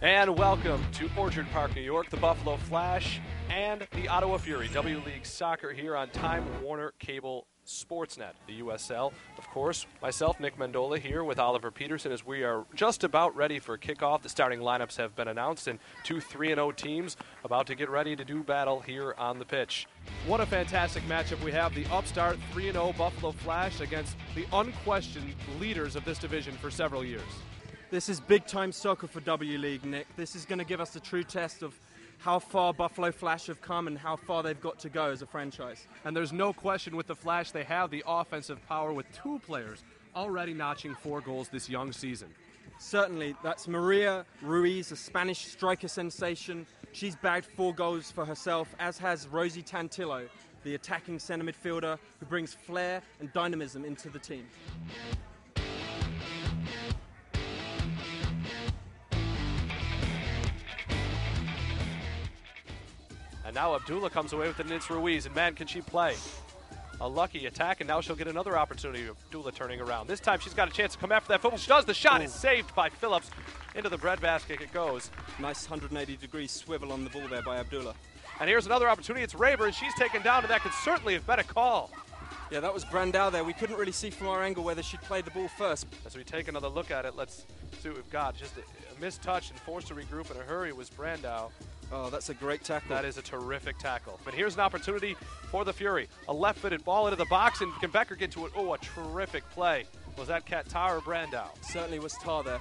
And welcome to Orchard Park, New York, the Buffalo Flash and the Ottawa Fury. W League Soccer here on Time Warner Cable Sportsnet, the USL. Of course, myself, Nick Mendola, here with Oliver Peterson as we are just about ready for kickoff. The starting lineups have been announced and two 3-0 teams about to get ready to do battle here on the pitch. What a fantastic matchup we have. The upstart 3-0 Buffalo Flash against the unquestioned leaders of this division for several years. This is big-time soccer for W League, Nick. This is going to give us the true test of how far Buffalo Flash have come and how far they've got to go as a franchise. And there's no question with the Flash, they have the offensive power with two players already notching 4 goals this young season. Certainly, that's Maria Ruiz, a Spanish striker sensation. She's bagged 4 goals for herself, as has Rosie Tantillo, the attacking centre midfielder who brings flair and dynamism into the team. And now Abdullah comes away with it, and it's Ruiz, and man, can she play. A lucky attack, and now she'll get another opportunity. Abdullah turning around. This time she's got a chance to come after that football. She does. The shot is saved by Phillips. Into the breadbasket it goes. Nice 180-degree swivel on the ball there by Abdullah. And here's another opportunity. It's Raber, and she's taken down, and that could certainly have been a call. Yeah, that was Brandau there. We couldn't really see from our angle whether she'd played the ball first. As we take another look at it, let's see what we've got. Just a missed touch and forced to regroup in a hurry was Brandau. Oh, that's a great tackle. That is a terrific tackle. But here's an opportunity for the Fury. A left-footed ball into the box, and can Becker get to it? Oh, a terrific play. Was that Tar or Brandau? Certainly was Tar there.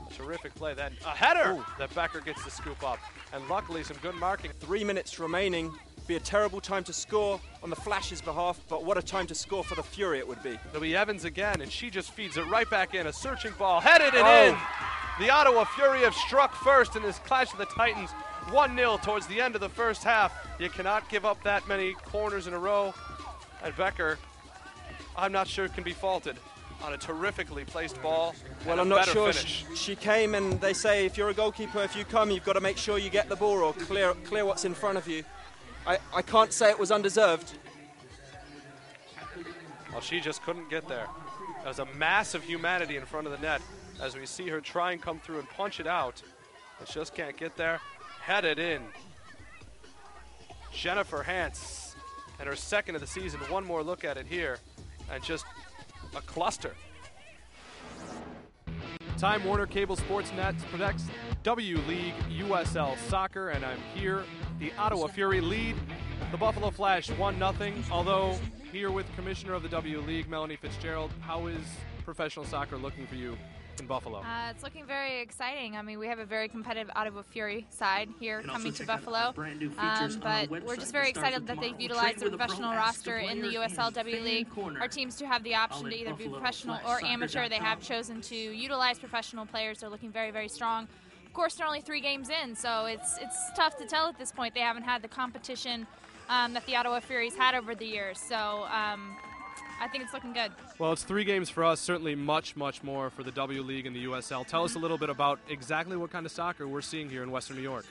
A terrific play. Then a header that Becker gets to scoop up. And luckily, some good marking. 3 minutes remaining. Be a terrible time to score on the Flash's behalf, but what a time to score for the Fury it would be. It'll be Evans again, and she just feeds it right back in. A searching ball, headed and in. The Ottawa Fury have struck first in this clash of the Titans. 1-0 towards the end of the first half. You cannot give up that many corners in a row. And Becker, I'm not sure can be faulted on a terrifically placed ball. Well, I'm not sure. She came, and they say if you're a goalkeeper, if you come, you've got to make sure you get the ball or clear what's in front of you. I can't say it was undeserved. Well, she just couldn't get there. There's a mass of humanity in front of the net as we see her try and come through and punch it out. But just can't get there. Headed in. Jennifer Hance, and her second of the season. One more look at it here, and just a cluster. Time Warner Cable Sportsnet protects W League USL Soccer, and I'm here. The Ottawa Fury lead the Buffalo Flash 1-0. Although here with Commissioner of the W League, Melanie Fitzgerald, how is professional soccer looking for you in Buffalo? It's looking very exciting. I mean, we have a very competitive Ottawa Fury side here coming to Buffalo, but we're just very excited that they've utilized the professional roster in the USLW League. Our teams do have the option to either be professional or amateur. They have chosen to utilize professional players. They're looking very, very strong. Of course, they're only 3 games in, so it's tough to tell at this point. They haven't had the competition that the Ottawa Fury's had over the years, so I think it's looking good. Well, it's 3 games for us, certainly much, much more for the W League and the USL. Tell us a little bit about exactly what kind of soccer we're seeing here in Western New York.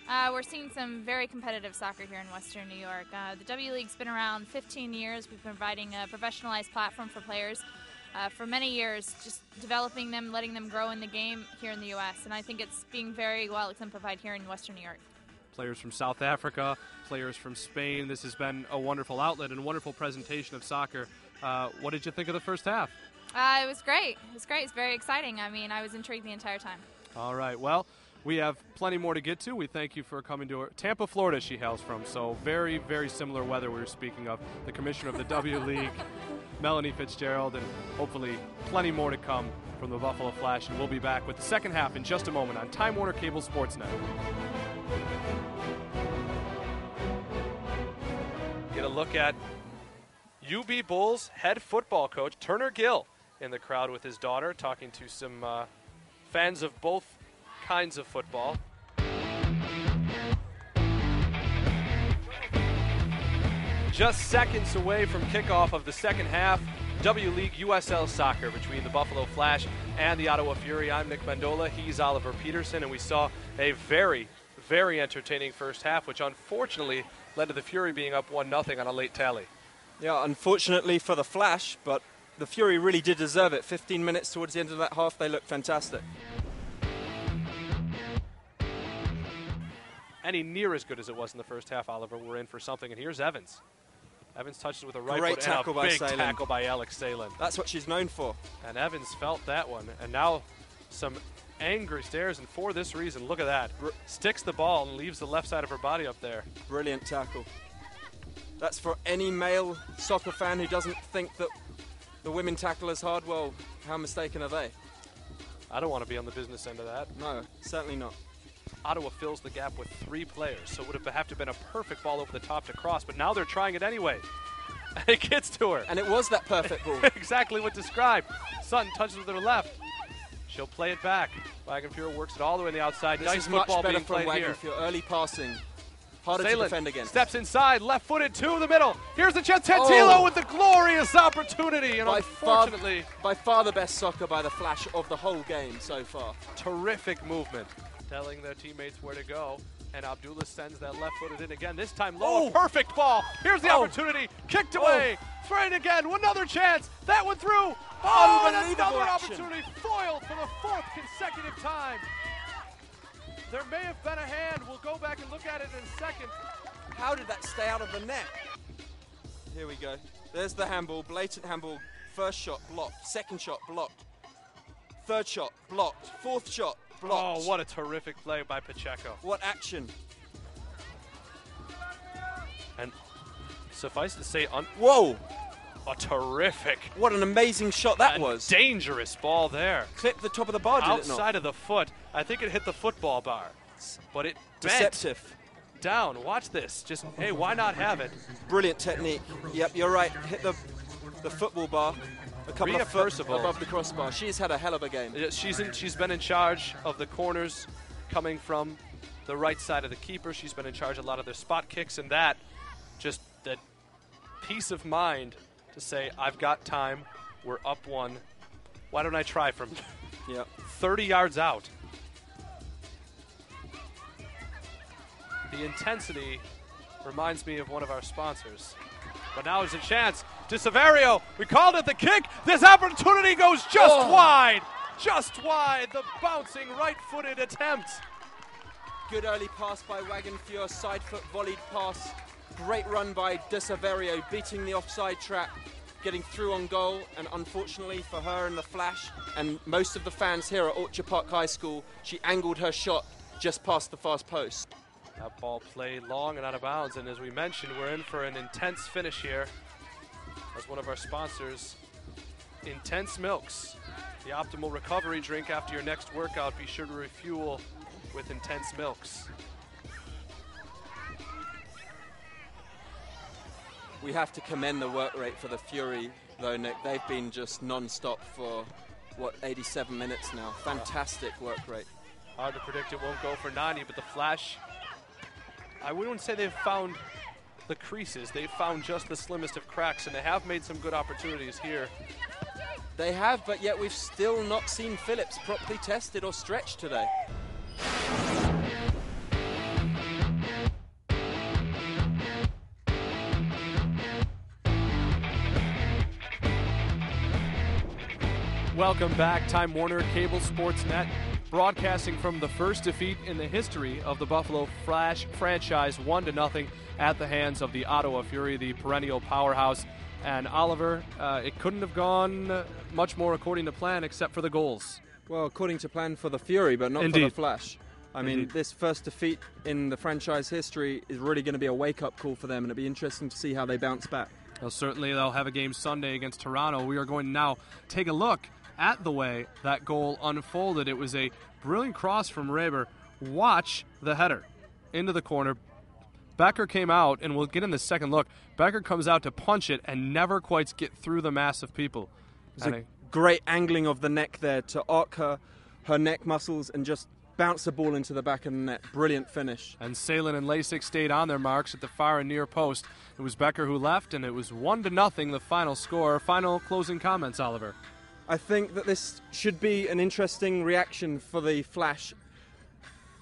We're seeing some very competitive soccer here in Western New York. The W League's been around 15 years. We've been providing a professionalized platform for players for many years, just developing them, letting them grow in the game here in the U.S., and I think it's being very well exemplified here in Western New York. Players from South Africa, players from Spain. This has been a wonderful outlet and a wonderful presentation of soccer. What did you think of the first half? It was great. It was great. It's very exciting. I mean, I was intrigued the entire time. All right. Well, we have plenty more to get to. We thank you for coming to Tampa, Florida, she hails from. So very, very similar weather we were speaking of. The commissioner of the W League, Melanie Fitzgerald, and hopefully plenty more to come from the Buffalo Flash. And we'll be back with the second half in just a moment on Time Warner Cable Sportsnet. Get a look at UB Bulls head football coach Turner Gill in the crowd with his daughter, talking to some fans of both kinds of football. Just seconds away from kickoff of the second half, W League USL Soccer between the Buffalo Flash and the Ottawa Fury. I'm Nick Mendola, he's Oliver Peterson, and we saw a very, very entertaining first half, which unfortunately led to the Fury being up 1-0 on a late tally. Yeah, unfortunately for the Flash, but the Fury really did deserve it. 15 minutes towards the end of that half, they looked fantastic. any near as good as it was in the first half, Oliver, we're in for something. And here's Evans. Evans touches with a right Great foot tackle and a big by Salem. tackle by Alex Salem. That's what she's known for. And Evans felt that one. And now some angry stares, and for this reason, look at that. Sticks the ball and leaves the left side of her body up there. Brilliant tackle. That's for any male soccer fan who doesn't think that the women tackle is hard. Well, how mistaken are they? I don't want to be on the business end of that. No, certainly not. Ottawa fills the gap with 3 players, so it would have to have been a perfect ball over the top to cross, but now they're trying it anyway. And it gets to her. And it was that perfect ball. Exactly what described. Sutton touches with her left. She'll play it back. Wagenfuhrer works it all the way on the outside. This nice is football much better being from played here. Wagenfuhrer. Early passing. Harder to Salem defend against. steps inside, left-footed to the middle. Here's the chance. Tantillo with the glorious opportunity, and unfortunately, by far the best soccer by the Flash of the whole game so far. terrific movement, telling their teammates where to go. And Abdullah sends that left-footed in again. This time low, perfect ball. Here's the opportunity, kicked away. Spraying again, another chance. That one through. Oh, and another opportunity foiled for the 4th consecutive time. There may have been a hand. We'll go back and look at it in a second. How did that stay out of the net? Here we go. There's the handball, blatant handball. First shot blocked, second shot blocked, third shot blocked, fourth shot blocked. Oh, what a terrific play by Pacheco. What action. And suffice to say, Whoa! a terrific. What an amazing shot that was. Dangerous ball there. Clipped the top of the bar, did it not? Outside of the foot. I think it hit the football bar. But it Deceptive. bent down. Watch this. Just, hey, why not have it? Brilliant technique. Yep, you're right. Hit the football bar. A couple Rhea of foot Percival. above the crossbar. She's had a hell of a game. She's been in charge of the corners coming from the right side of the keeper. She's been in charge of a lot of their spot kicks, and that just the peace of mind to say, I've got time, we're up 1. Why don't I try from 30 yards out? The intensity reminds me of one of our sponsors. But now there's a chance. DeSaverio, we called it the kick. This opportunity goes just wide. Just wide. The bouncing right-footed attempt. Good early pass by Wagenfuhr, side foot volleyed pass. Great run by DeSaverio, beating the offside trap, getting through on goal, and unfortunately for her and the Flash, and most of the fans here at Orchard Park High School, she angled her shot just past the fast post. That ball played long and out of bounds, and as we mentioned, we're in for an intense finish here. As one of our sponsors, Intense Milks, the optimal recovery drink after your next workout. Be sure to refuel with Intense Milks. We have to commend the work rate for the Fury, though, Nick. They've been just non-stop for, 87 minutes now. Fantastic work rate. Hard to predict it won't go for 90, but the Flash, I wouldn't say they've found the creases. They've found just the slimmest of cracks, and they have made some good opportunities here. They have, but yet we've still not seen Phillips properly tested or stretched today. Welcome back, Time Warner Cable Sports Net, broadcasting from the first defeat in the history of the Buffalo Flash franchise, 1-0 at the hands of the Ottawa Fury, the perennial powerhouse. And Oliver, it couldn't have gone much more according to plan except for the goals. Well, according to plan for the Fury, but not for the Flash. I mean, this first defeat in the franchise history is really going to be a wake-up call for them, and it'll be interesting to see how they bounce back. Well, certainly they'll have a game Sunday against Toronto. We are going to now take a look at the way that goal unfolded. It was a brilliant cross from Reber. Watch the header into the corner. Becker came out, and we'll get in the second look. Becker comes out to punch it and never quite get through the mass of people. It was a great angling of the neck there to arc her neck muscles and just bounce the ball into the back of the net. Brilliant finish. And Salin and Lasik stayed on their marks at the far and near post. It was Becker who left, and it was 1-0 the final score. Final closing comments, Oliver. I think that this should be an interesting reaction for the Flash.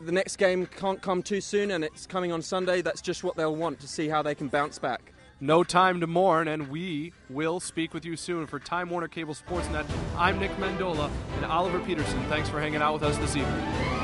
The next game can't come too soon, and it's coming on Sunday. That's just what they'll want, to see how they can bounce back. No time to mourn, and we will speak with you soon. For Time Warner Cable Sportsnet, I'm Nick Mendola and Oliver Peterson. Thanks for hanging out with us this evening.